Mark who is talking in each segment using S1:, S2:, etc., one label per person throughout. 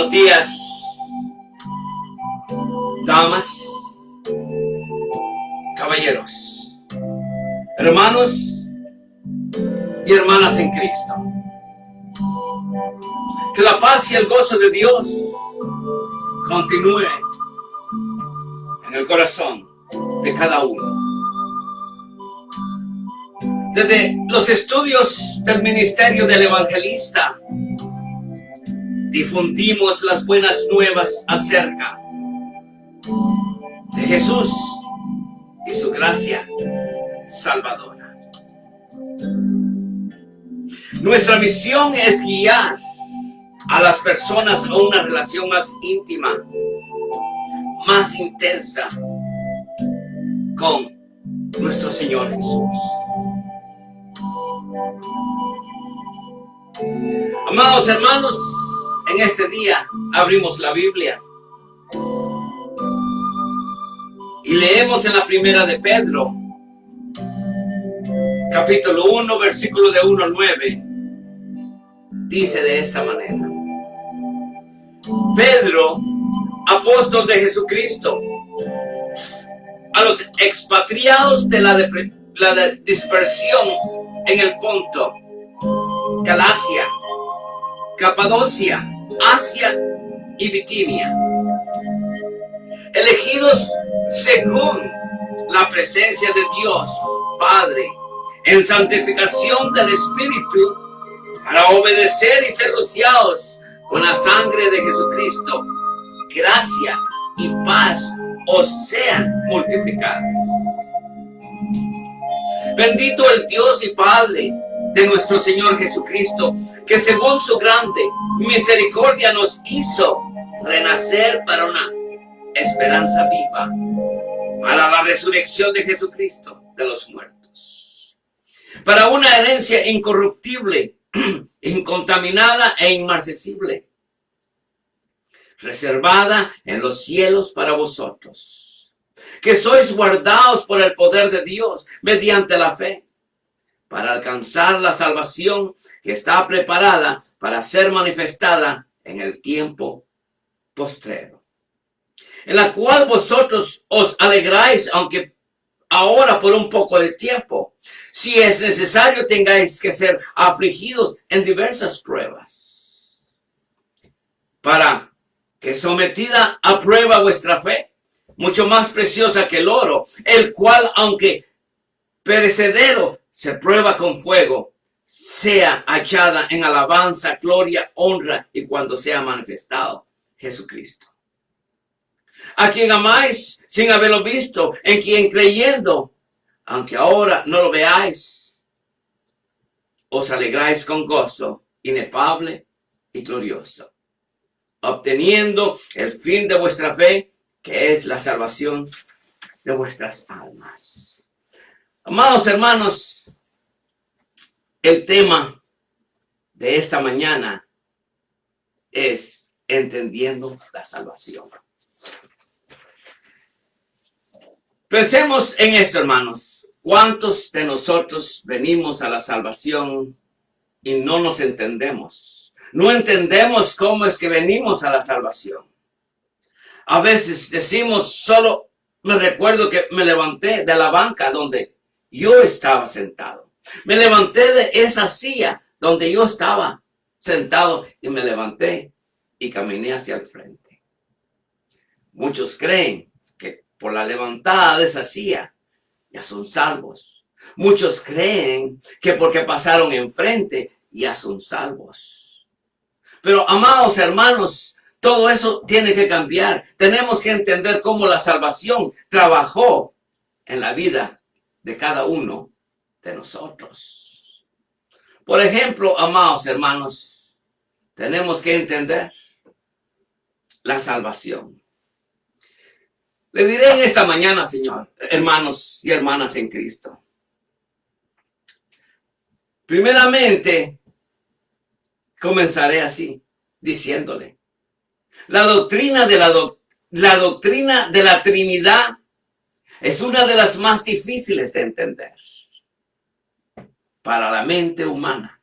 S1: Buenos días, damas, caballeros, hermanos y hermanas en Cristo. Que la paz y el gozo de Dios continúe en el corazón de cada uno. Desde los estudios del ministerio del evangelista, difundimos las buenas nuevas acerca de Jesús y su gracia salvadora. Nuestra misión es guiar a las personas a una relación más íntima, más intensa con nuestro Señor Jesús. Amados hermanos, en este día abrimos la Biblia y leemos en la primera de Pedro, capítulo 1, versículo de 1 al 9. Dice de esta manera: Pedro, apóstol de Jesucristo, a los expatriados de la dispersión en el Ponto, Galacia, Capadocia, Asia y Bitinia, elegidos según la presencia de Dios Padre en santificación del Espíritu, para obedecer y ser rociados con la sangre de Jesucristo, gracia y paz os sean multiplicadas. Bendito el Dios y Padre de nuestro Señor Jesucristo, que según su grande misericordia nos hizo renacer para una esperanza viva, para la resurrección de Jesucristo de los muertos, para una herencia incorruptible, incontaminada e inmarcesible, reservada en los cielos para vosotros, que sois guardados por el poder de Dios mediante la fe, para alcanzar la salvación que está preparada para ser manifestada en el tiempo postrero, en la cual vosotros os alegráis, aunque ahora por un poco de tiempo, si es necesario, tengáis que ser afligidos en diversas pruebas, para que sometida a prueba vuestra fe, mucho más preciosa que el oro, el cual, aunque perecedero, se prueba con fuego, sea hallada en alabanza, gloria, honra y cuando sea manifestado Jesucristo, a quien amáis sin haberlo visto, en quien creyendo, aunque ahora no lo veáis, os alegráis con gozo inefable y glorioso, obteniendo el fin de vuestra fe, que es la salvación de vuestras almas. Amados hermanos, el tema de esta mañana es entendiendo la salvación. Pensemos en esto, hermanos. ¿Cuántos de nosotros venimos a la salvación y no nos entendemos? No entendemos cómo es que venimos a la salvación. A veces decimos, solo me recuerdo que me levanté de la banca donde yo estaba sentado. Me levanté de esa silla donde yo estaba sentado y me levanté y caminé hacia el frente. Muchos creen que por la levantada de esa silla ya son salvos. Muchos creen que porque pasaron enfrente ya son salvos. Pero, amados hermanos, todo eso tiene que cambiar. Tenemos que entender cómo la salvación trabajó en la vida de cada uno de nosotros. Por ejemplo, amados hermanos, tenemos que entender la salvación. Le diré en esta mañana, Señor, hermanos y hermanas en Cristo. Primeramente, comenzaré así, diciéndole: la doctrina de la Trinidad es una de las más difíciles de entender para la mente humana.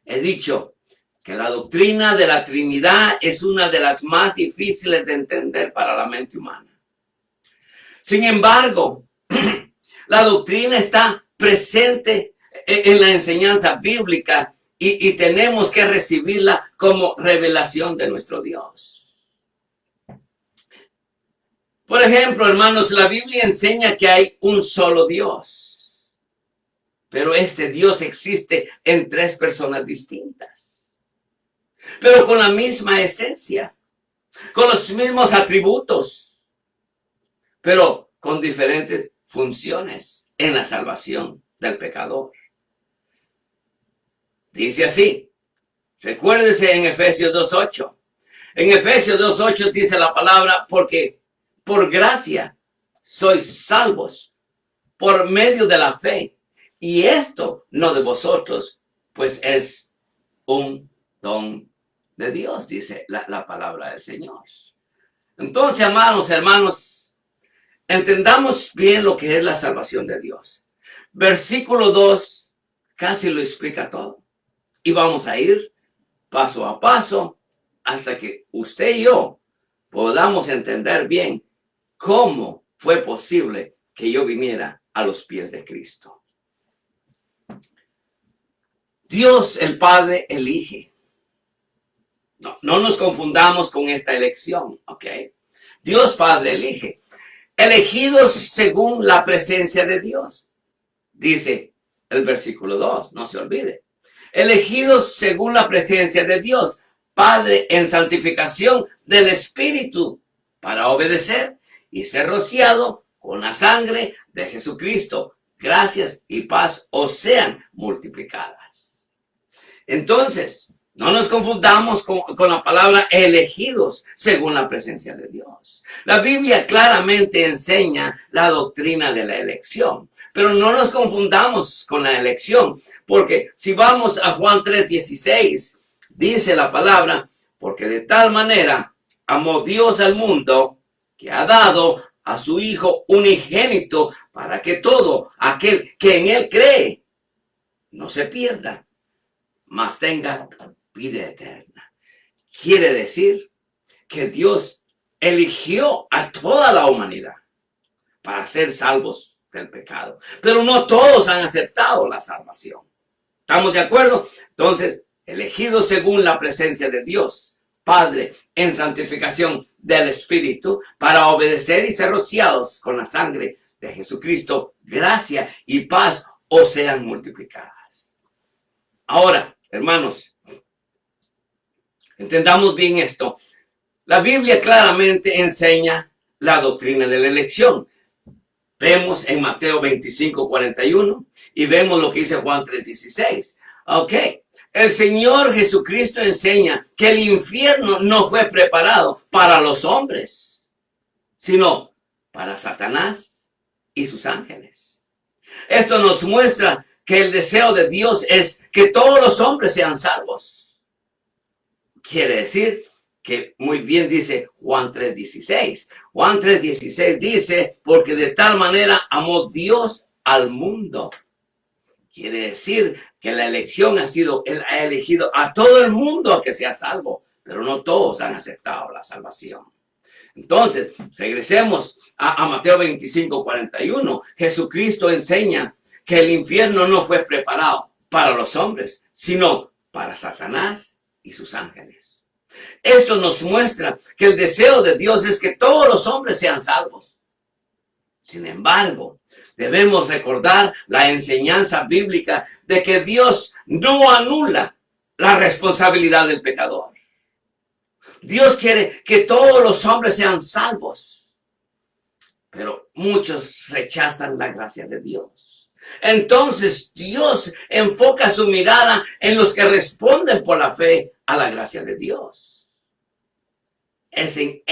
S1: He dicho que la doctrina de la Trinidad es una de las más difíciles de entender para la mente humana. Sin embargo, la doctrina está presente en la enseñanza bíblica y tenemos que recibirla como revelación de nuestro Dios. Por ejemplo, hermanos, la Biblia enseña que hay un solo Dios, pero este Dios existe en 3 personas distintas, pero con la misma esencia, con los mismos atributos, pero con diferentes funciones en la salvación del pecador. Dice así, recuérdese en Efesios 2:8. En Efesios 2:8 dice la palabra, porque por gracia sois salvos por medio de la fe. Y esto no de vosotros, pues es un don de Dios, dice la palabra del Señor. Entonces, amados hermanos, entendamos bien lo que es la salvación de Dios. Versículo 2 casi lo explica todo. Y vamos a ir paso a paso hasta que usted y yo podamos entender bien cómo fue posible que yo viniera a los pies de Cristo. Dios el Padre elige. No nos confundamos con esta elección, ¿ok? Dios Padre elige. Elegidos según la presencia de Dios. Dice el versículo 2, no se olvide. Elegidos según la presencia de Dios, Padre, en santificación del Espíritu, para obedecer y ser rociado con la sangre de Jesucristo. Gracias y paz os sean multiplicadas. Entonces, no nos confundamos con la palabra elegidos según la presencia de Dios. La Biblia claramente enseña la doctrina de la elección, pero no nos confundamos con la elección, porque si vamos a Juan 3:16, dice la palabra, porque de tal manera amó Dios al mundo que ha dado a su Hijo unigénito para que todo aquel que en él cree no se pierda, mas tenga vida eterna. Quiere decir que Dios eligió a toda la humanidad para ser salvos del pecado. Pero no todos han aceptado la salvación. ¿Estamos de acuerdo? Entonces, elegidos según la presencia de Dios, Padre, en santificación del Espíritu, para obedecer y ser rociados con la sangre de Jesucristo, gracia y paz os sean multiplicadas. Ahora, hermanos, entendamos bien esto. La Biblia claramente enseña la doctrina de la elección. Vemos en Mateo 25:41 y vemos lo que dice Juan 3:16. Ok, el Señor Jesucristo enseña que el infierno no fue preparado para los hombres, sino para Satanás y sus ángeles. Esto nos muestra que el deseo de Dios es que todos los hombres sean salvos. Quiere decir que muy bien dice Juan 3:16. Juan 3:16 dice, porque de tal manera amó Dios al mundo. Quiere decir que la elección Él ha elegido a todo el mundo a que sea salvo, pero no todos han aceptado la salvación. Entonces, regresemos a Mateo 25:41. Jesucristo enseña que el infierno no fue preparado para los hombres, sino para Satanás y sus ángeles. Esto nos muestra que el deseo de Dios es que todos los hombres sean salvos. Sin embargo, debemos recordar la enseñanza bíblica de que Dios no anula la responsabilidad del pecador. Dios quiere que todos los hombres sean salvos, pero muchos rechazan la gracia de Dios. Entonces Dios enfoca su mirada en los que responden por la fe a la gracia de Dios. Es en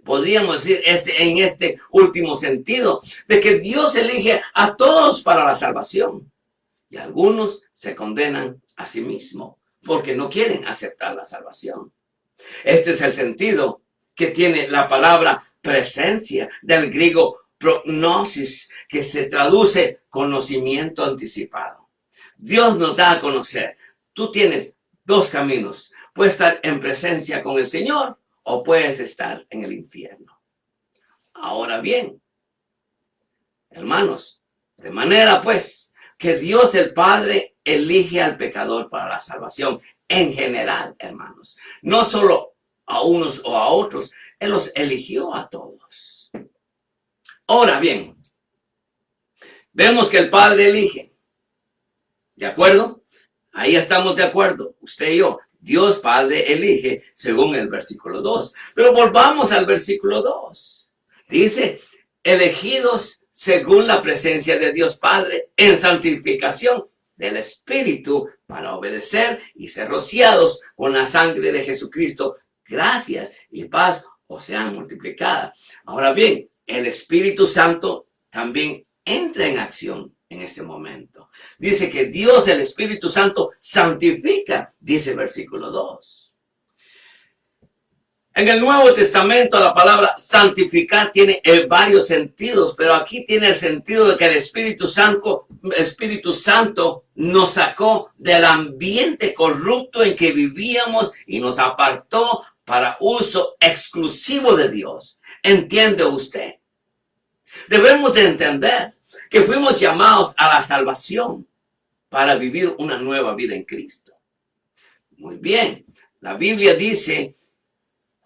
S1: podríamos decir, es en este último sentido, de que Dios elige a todos para la salvación. Y algunos se condenan a sí mismos porque no quieren aceptar la salvación. Este es el sentido que tiene la palabra presencia, del griego prognosis, que se traduce conocimiento anticipado. Dios nos da a conocer. Tú tienes dos caminos. Puedes estar en presencia con el Señor o puedes estar en el infierno. Ahora bien, hermanos, de manera pues que Dios el Padre elige al pecador para la salvación en general, hermanos. No solo a unos o a otros, Él los eligió a todos. Ahora bien, vemos que el Padre elige. ¿De acuerdo? Ahí estamos de acuerdo, usted y yo. Dios Padre elige según el versículo 2. Pero volvamos al versículo 2. Dice, elegidos según la presencia de Dios Padre en santificación del Espíritu para obedecer y ser rociados con la sangre de Jesucristo. Gracias y paz os sean multiplicadas. Ahora bien, el Espíritu Santo también entra en acción en este momento. Dice que Dios, el Espíritu Santo, santifica, dice el versículo 2. En el Nuevo Testamento la palabra santificar tiene varios sentidos, pero aquí tiene el sentido de que el Espíritu Santo nos sacó del ambiente corrupto en que vivíamos y nos apartó para uso exclusivo de Dios. ¿Entiende usted? Debemos de entender que fuimos llamados a la salvación para vivir una nueva vida en Cristo. Muy bien, la Biblia dice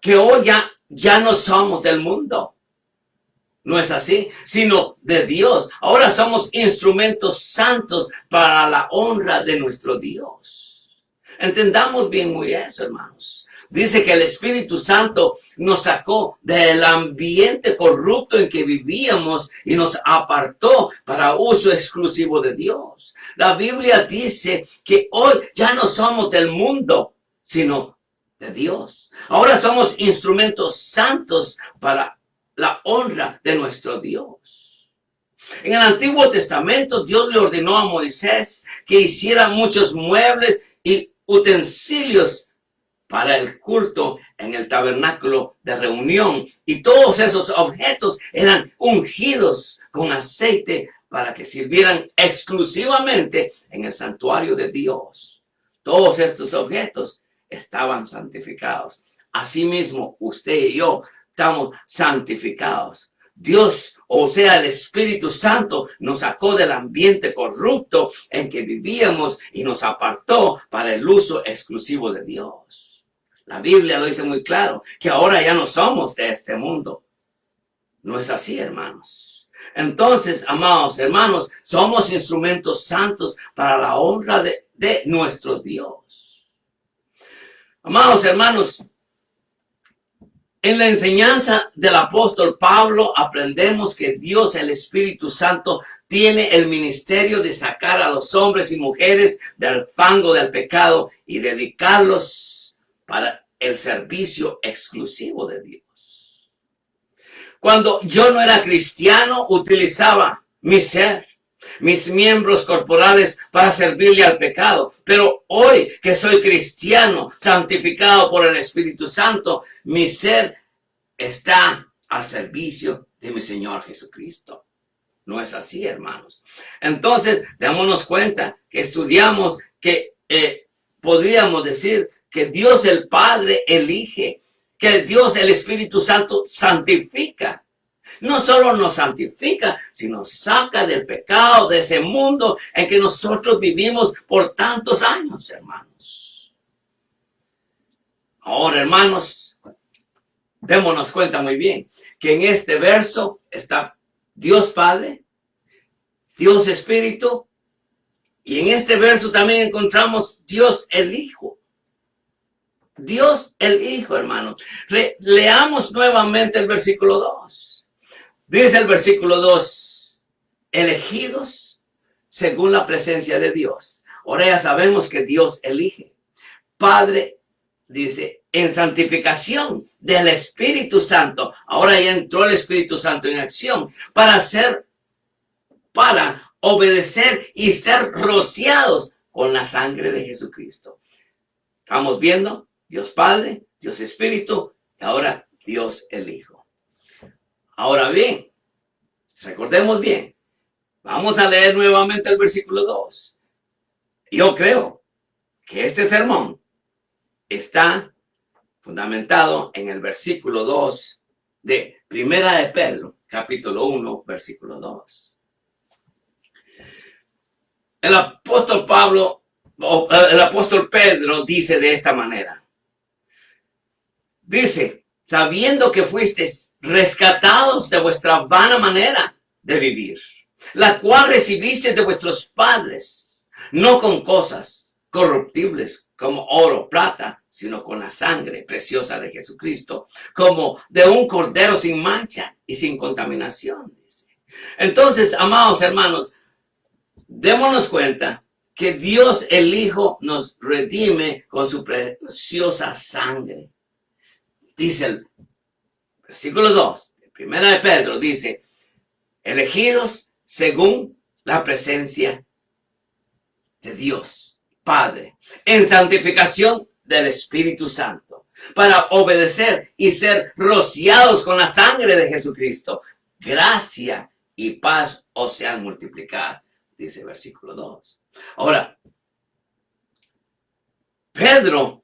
S1: que hoy ya no somos del mundo. No es así, sino de Dios. Ahora somos instrumentos santos para la honra de nuestro Dios. Entendamos bien muy eso, hermanos. Dice que el Espíritu Santo nos sacó del ambiente corrupto en que vivíamos y nos apartó para uso exclusivo de Dios. La Biblia dice que hoy ya no somos del mundo, sino de Dios. Ahora somos instrumentos santos para la honra de nuestro Dios. En el Antiguo Testamento, Dios le ordenó a Moisés que hiciera muchos muebles y utensilios para el culto en el tabernáculo de reunión. Y todos esos objetos eran ungidos con aceite para que sirvieran exclusivamente en el santuario de Dios. Todos estos objetos estaban santificados. Asimismo, usted y yo estamos santificados. Dios, o sea, el Espíritu Santo, nos sacó del ambiente corrupto en que vivíamos y nos apartó para el uso exclusivo de Dios. La Biblia lo dice muy claro, que ahora ya no somos de este mundo. No es así, hermanos. Entonces, amados hermanos, somos instrumentos santos para la honra de nuestro Dios. Amados hermanos, en la enseñanza del apóstol Pablo aprendemos que Dios, el Espíritu Santo, tiene el ministerio de sacar a los hombres y mujeres del fango del pecado y dedicarlos para el servicio exclusivo de Dios. Cuando yo no era cristiano, utilizaba mi ser, mis miembros corporales para servirle al pecado. Pero hoy que soy cristiano, santificado por el Espíritu Santo, mi ser está al servicio de mi Señor Jesucristo. No es así, hermanos. Entonces, démonos cuenta que estudiamos que podríamos decir que Dios el Padre elige, que Dios el Espíritu Santo santifica. No solo nos santifica, sino saca del pecado, de ese mundo en que nosotros vivimos por tantos años, hermanos. Ahora, hermanos, démonos cuenta muy bien que en este verso está Dios Padre, Dios Espíritu, y en este verso también encontramos Dios el Hijo. Dios el Hijo, hermanos. Leamos nuevamente el versículo 2. Dice el versículo 2, elegidos según la presencia de Dios. Ahora ya sabemos que Dios elige. Padre, dice, en santificación del Espíritu Santo. Ahora ya entró el Espíritu Santo en acción para obedecer y ser rociados con la sangre de Jesucristo. Estamos viendo Dios Padre, Dios Espíritu y ahora Dios el Hijo. Ahora bien, recordemos bien, vamos a leer nuevamente el versículo 2. Yo creo que este sermón está fundamentado en el versículo 2 de Primera de Pedro, capítulo 1, versículo 2. El apóstol Pedro dice de esta manera. Dice, sabiendo que fuisteis rescatados de vuestra vana manera de vivir, la cual recibisteis de vuestros padres, no con cosas corruptibles como oro, plata, sino con la sangre preciosa de Jesucristo, como de un cordero sin mancha y sin contaminación. Dice. Entonces, amados hermanos, démonos cuenta que Dios el Hijo nos redime con su preciosa sangre. Dice el versículo 2, de Primera de Pedro, dice, elegidos según la presencia de Dios, Padre, en santificación del Espíritu Santo, para obedecer y ser rociados con la sangre de Jesucristo. Gracia y paz os sean multiplicadas, dice el versículo 2. Ahora, Pedro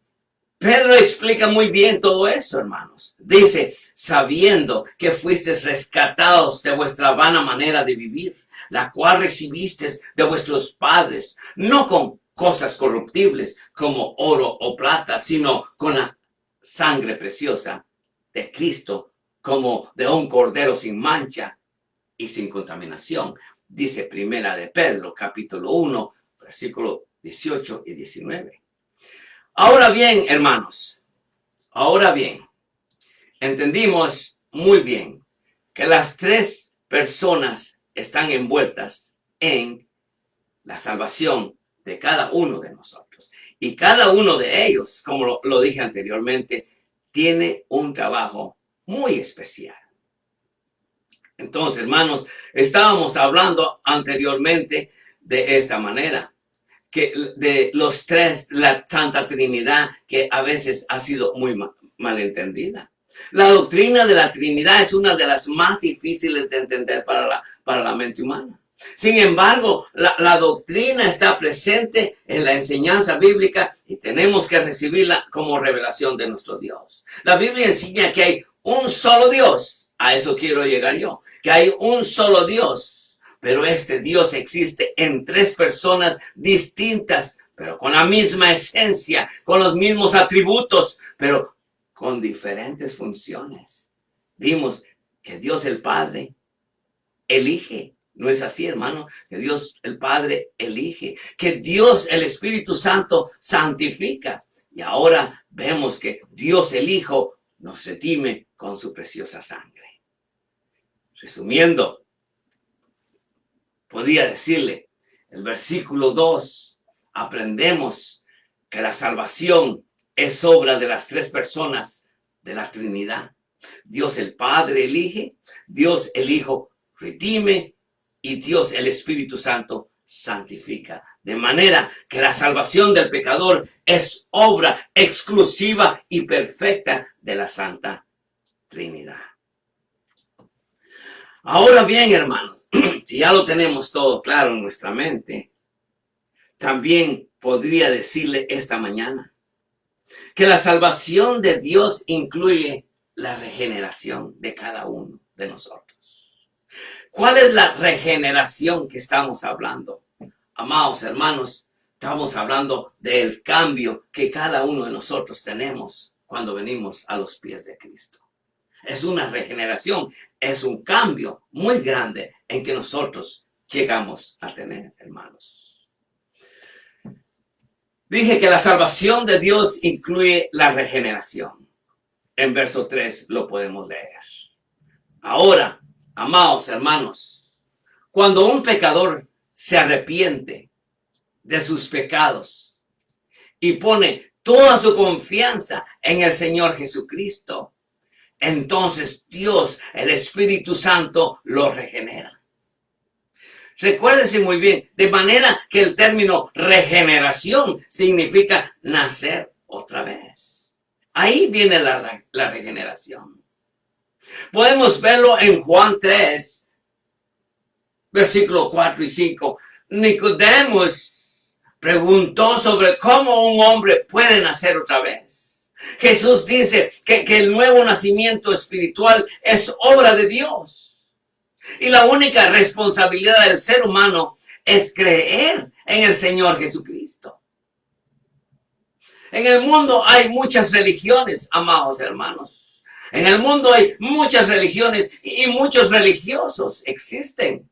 S1: explica muy bien todo eso, hermanos. Dice, sabiendo que fuisteis rescatados de vuestra vana manera de vivir, la cual recibisteis de vuestros padres, no con cosas corruptibles como oro o plata, sino con la sangre preciosa de Cristo, como de un cordero sin mancha y sin contaminación. Dice Primera de Pedro, capítulo 1, versículos 18 y 19. Ahora bien, hermanos, entendimos muy bien que las tres personas están envueltas en la salvación de cada uno de nosotros. Y cada uno de ellos, como lo dije anteriormente, tiene un trabajo muy especial. Entonces, hermanos, estábamos hablando anteriormente de esta manera, que de los tres, la Santa Trinidad, que a veces ha sido muy malentendida. La doctrina de la Trinidad es una de las más difíciles de entender para la mente humana. Sin embargo, la doctrina está presente en la enseñanza bíblica y tenemos que recibirla como revelación de nuestro Dios. La Biblia enseña que hay un solo Dios. A eso quiero llegar yo. Que hay un solo Dios. Pero este Dios existe en tres personas distintas, pero con la misma esencia, con los mismos atributos, pero con diferentes funciones. Vimos que Dios el Padre elige. No es así, hermano, que Dios el Padre elige, que Dios el Espíritu Santo santifica. Y ahora vemos que Dios el Hijo nos redime con su preciosa sangre. Resumiendo, podría decirle, el versículo 2, aprendemos que la salvación es obra de las tres personas de la Trinidad. Dios el Padre elige, Dios el Hijo redime y Dios el Espíritu Santo santifica. De manera que la salvación del pecador es obra exclusiva y perfecta de la Santa Trinidad. Ahora bien, hermanos, si ya lo tenemos todo claro en nuestra mente, también podría decirle esta mañana que la salvación de Dios incluye la regeneración de cada uno de nosotros. ¿Cuál es la regeneración que estamos hablando? Amados hermanos, estamos hablando del cambio que cada uno de nosotros tenemos cuando venimos a los pies de Cristo. Es una regeneración, es un cambio muy grande en que nosotros llegamos a tener, hermanos. Dije que la salvación de Dios incluye la regeneración. En verso 3 lo podemos leer. Ahora, amados hermanos, cuando un pecador se arrepiente de sus pecados y pone toda su confianza en el Señor Jesucristo, entonces Dios, el Espíritu Santo, lo regenera. Recuérdese muy bien, de manera que el término regeneración significa nacer otra vez. Ahí viene la regeneración. Podemos verlo en Juan 3, versículos 4 y 5. Nicodemos preguntó sobre cómo un hombre puede nacer otra vez. Jesús dice que el nuevo nacimiento espiritual es obra de Dios. Y la única responsabilidad del ser humano es creer en el Señor Jesucristo. En el mundo hay muchas religiones, amados hermanos. En el mundo hay muchas religiones y muchos religiosos existen.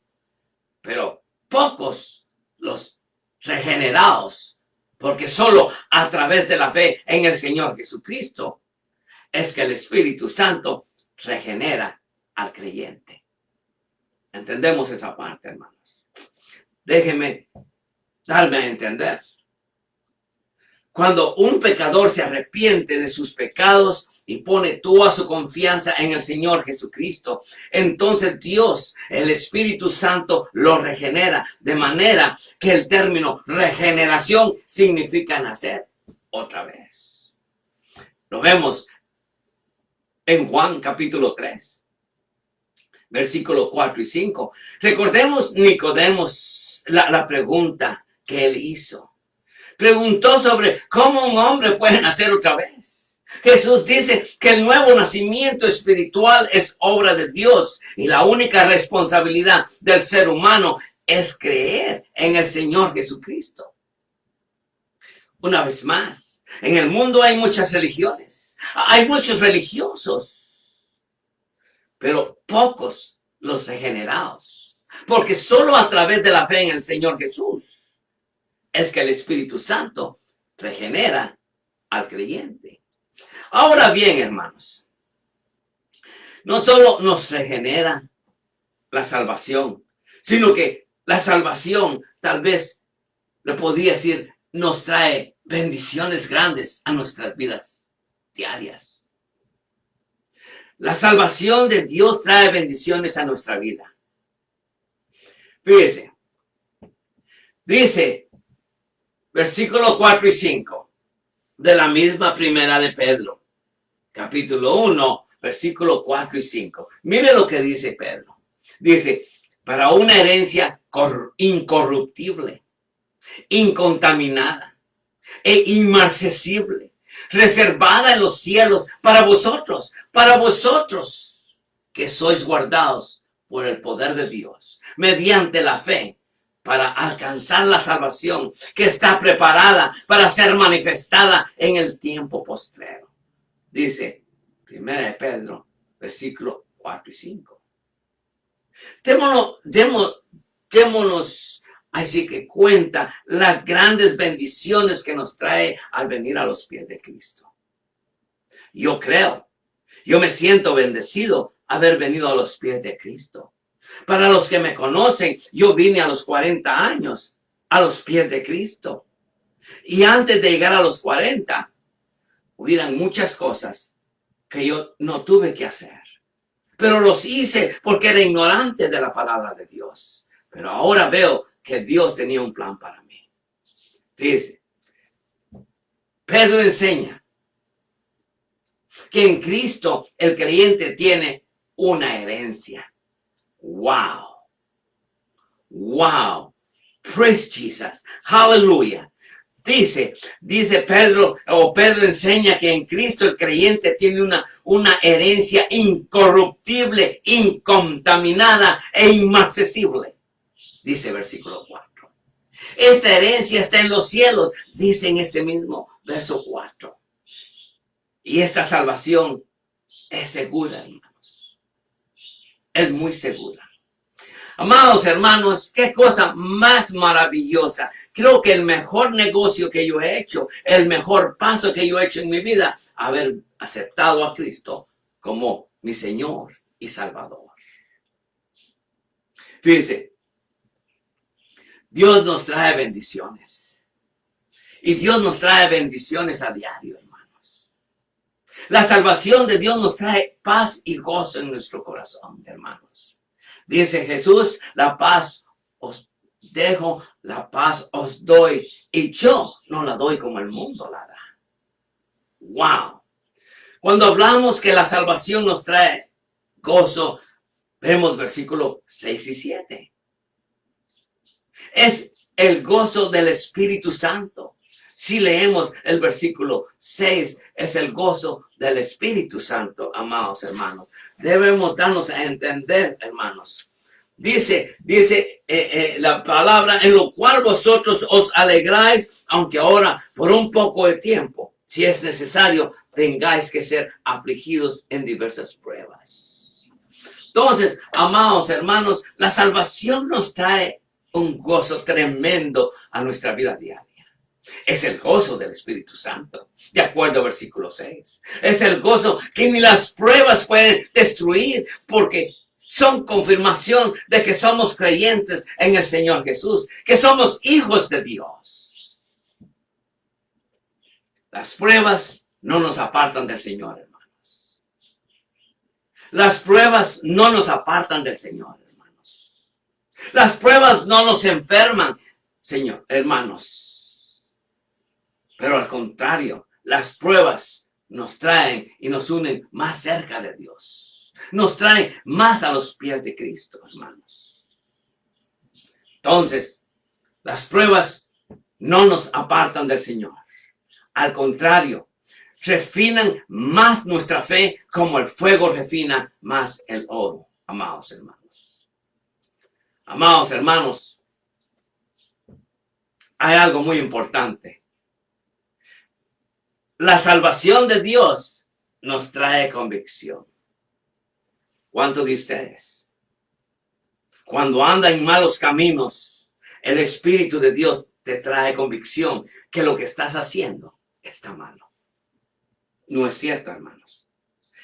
S1: Pero pocos los regenerados, porque solo a través de la fe en el Señor Jesucristo es que el Espíritu Santo regenera al creyente. ¿Entendemos esa parte, hermanos? Déjenme darme a entender. Cuando un pecador se arrepiente de sus pecados y pone toda su confianza en el Señor Jesucristo, entonces Dios, el Espíritu Santo, lo regenera. De manera que el término regeneración significa nacer otra vez. Lo vemos en Juan capítulo 3, versículo 4 y 5. Recordemos Nicodemo la pregunta que él hizo. Preguntó sobre cómo un hombre puede nacer otra vez. Jesús dice que el nuevo nacimiento espiritual es obra de Dios y la única responsabilidad del ser humano es creer en el Señor Jesucristo. Una vez más, en el mundo hay muchas religiones, hay muchos religiosos, pero pocos los regenerados, porque solo a través de la fe en el Señor Jesús es que el Espíritu Santo regenera al creyente. Ahora bien, hermanos, no solo nos regenera la salvación, sino que la salvación tal vez, le podría decir, nos trae bendiciones grandes a nuestras vidas diarias. La salvación de Dios trae bendiciones a nuestra vida. Fíjese, dice versículo 4 y 5 de la misma primera de Pedro, capítulo 1, versículo 4 y 5. Mire lo que dice Pedro. Dice, para una herencia incorruptible, incontaminada e inmarcesible, reservada en los cielos para vosotros que sois guardados por el poder de Dios, mediante la fe, para alcanzar la salvación que está preparada para ser manifestada en el tiempo postrero. Dice 1 Pedro, versículo 4 y 5. Démonos así que cuenta las grandes bendiciones que nos trae al venir a los pies de Cristo. Yo me siento bendecido haber venido a los pies de Cristo. Para los que me conocen, yo vine a los 40 años a los pies de Cristo. Y antes de llegar a los 40, hubieran muchas cosas que yo no tuve que hacer. Pero los hice porque era ignorante de la palabra de Dios. Pero ahora veo que Dios tenía un plan para mí. Dice, Pedro enseña que en Cristo el creyente tiene una herencia. Wow. Wow. Praise Jesus. Hallelujah. Dice Pedro, Pedro enseña que en Cristo el creyente tiene una herencia incorruptible, incontaminada e inmarcesible. Dice versículo 4. Esta herencia está en los cielos, dice en este mismo verso 4. Y esta salvación es segura, hermanos. Es muy segura. Amados hermanos, qué cosa más maravillosa. Creo que el mejor negocio que yo he hecho, el mejor paso que yo he hecho en mi vida, haber aceptado a Cristo como mi Señor y Salvador. Fíjense, Dios nos trae bendiciones. Y Dios nos trae bendiciones a diario, hermanos. La salvación de Dios nos trae paz y gozo en nuestro corazón, hermanos. Dice Jesús, la paz os dejo, la paz os doy, y yo no la doy como el mundo la da. Wow. Cuando hablamos que la salvación nos trae gozo, vemos versículos 6 y 7. Es el gozo del Espíritu Santo. Si leemos el versículo 6, es el gozo del Espíritu Santo, amados hermanos. Debemos darnos a entender, hermanos. Dice la palabra, en lo cual vosotros os alegráis, aunque ahora por un poco de tiempo, si es necesario, tengáis que ser afligidos en diversas pruebas. Entonces, amados hermanos, la salvación nos trae un gozo tremendo a nuestra vida diaria. Es el gozo del Espíritu Santo, de acuerdo al versículo 6. Es el gozo que ni las pruebas pueden destruir, porque son confirmación de que somos creyentes en el Señor Jesús, que somos hijos de Dios. Las pruebas no nos apartan del Señor, hermanos. Las pruebas no nos apartan del Señor, hermanos. Las pruebas no nos enferman, Señor, hermanos. Pero al contrario, las pruebas nos traen y nos unen más cerca de Dios. Nos traen más a los pies de Cristo, hermanos. Entonces, las pruebas no nos apartan del Señor. Al contrario, refinan más nuestra fe como el fuego refina más el oro, amados hermanos. Amados hermanos, hay algo muy importante. La salvación de Dios nos trae convicción. ¿Cuántos de ustedes, cuando andan en malos caminos, el Espíritu de Dios te trae convicción que lo que estás haciendo está malo? No es cierto, hermanos.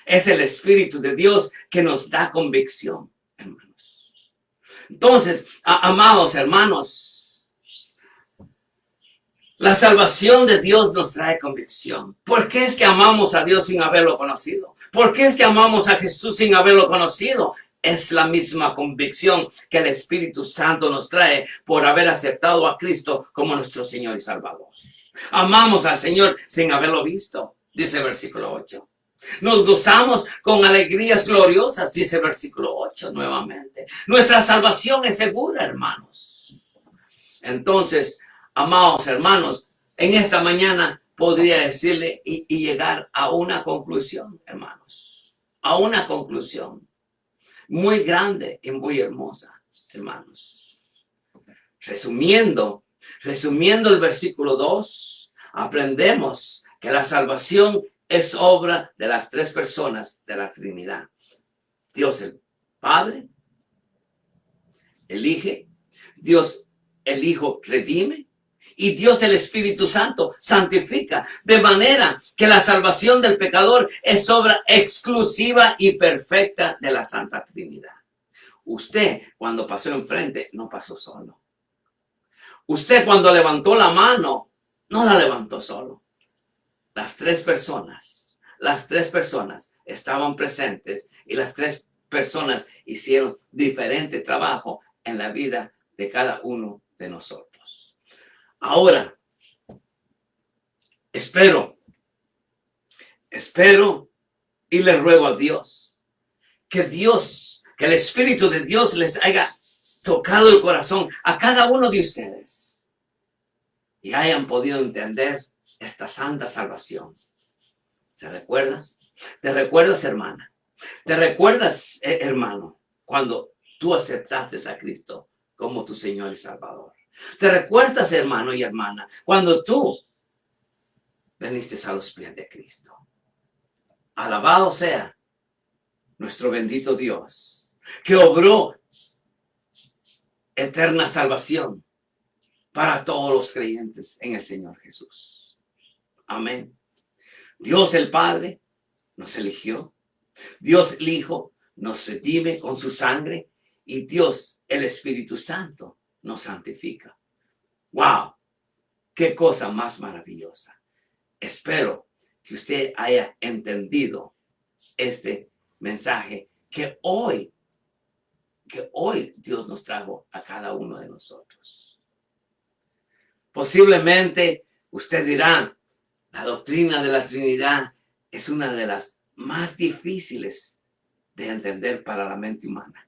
S1: Es el Espíritu de Dios que nos da convicción, hermanos. Entonces, amados hermanos, la salvación de Dios nos trae convicción. ¿Por qué es que amamos a Dios sin haberlo conocido? ¿Por qué es que amamos a Jesús sin haberlo conocido? Es la misma convicción que el Espíritu Santo nos trae por haber aceptado a Cristo como nuestro Señor y Salvador. Amamos al Señor sin haberlo visto, dice el versículo 8. Nos gozamos con alegrías gloriosas, dice el versículo 8 nuevamente. Nuestra salvación es segura, hermanos. Entonces, amados hermanos, en esta mañana podría decirle y llegar a una conclusión, hermanos. A una conclusión muy grande y muy hermosa, hermanos. Resumiendo el versículo 2, aprendemos que la salvación es obra de las tres personas de la Trinidad. Dios el Padre elige, Dios el Hijo redime, y Dios el Espíritu Santo santifica, de manera que la salvación del pecador es obra exclusiva y perfecta de la Santa Trinidad. Usted, cuando pasó enfrente, no pasó solo. Usted, cuando levantó la mano, no la levantó solo. Las tres personas estaban presentes y las tres personas hicieron diferente trabajo en la vida de cada uno de nosotros. Ahora, espero y le ruego a Dios, que el Espíritu de Dios les haya tocado el corazón a cada uno de ustedes y hayan podido entender esta santa salvación. ¿Se recuerda? ¿Te recuerdas, hermana? ¿Te recuerdas, hermano, cuando tú aceptaste a Cristo como tu Señor y Salvador? ¿Te recuerdas, hermano y hermana, cuando tú veniste a los pies de Cristo? Alabado sea nuestro bendito Dios, que obró eterna salvación para todos los creyentes en el Señor Jesús. Amén. Dios el Padre nos eligió, Dios el Hijo nos redime con su sangre y Dios el Espíritu Santo nos santifica. ¡Wow! ¡Qué cosa más maravillosa! Espero que usted haya entendido este mensaje que hoy Dios nos trajo a cada uno de nosotros. Posiblemente usted dirá, la doctrina de la Trinidad es una de las más difíciles de entender para la mente humana.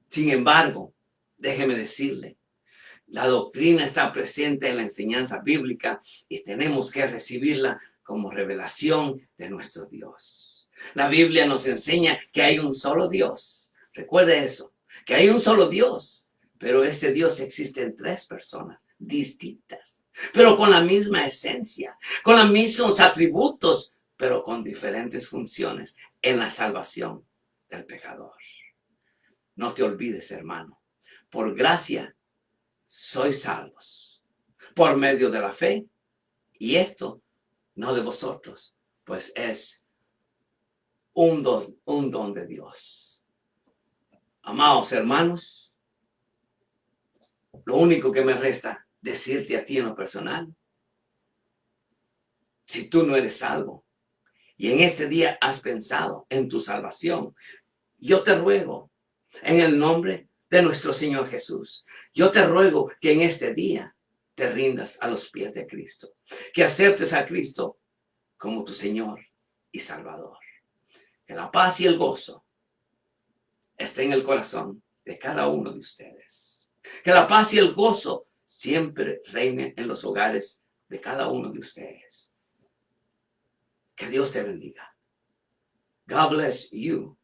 S1: Sin embargo, déjeme decirle La doctrina está presente en la enseñanza bíblica y tenemos que recibirla como revelación de nuestro Dios. La Biblia nos enseña que hay un solo Dios. Recuerde eso, que hay un solo Dios, pero este Dios existe en tres personas distintas, pero con la misma esencia, con los mismos atributos, pero con diferentes funciones en la salvación del pecador. No te olvides, hermano, por gracia sois salvos, por medio de la fe, y esto no de vosotros, pues es un don de Dios. Amados hermanos, lo único que me resta decirte a ti en lo personal, si tú no eres salvo y en este día has pensado en tu salvación, yo te ruego en el nombre de nuestro Señor Jesús, yo te ruego que en este día te rindas a los pies de Cristo, que aceptes a Cristo como tu Señor y Salvador. Que la paz y el gozo estén en el corazón de cada uno de ustedes. Que la paz y el gozo siempre reinen en los hogares de cada uno de ustedes. Que Dios te bendiga. God bless you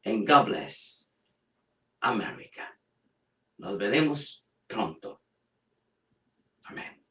S1: and God bless America. Nos veremos pronto. Amén.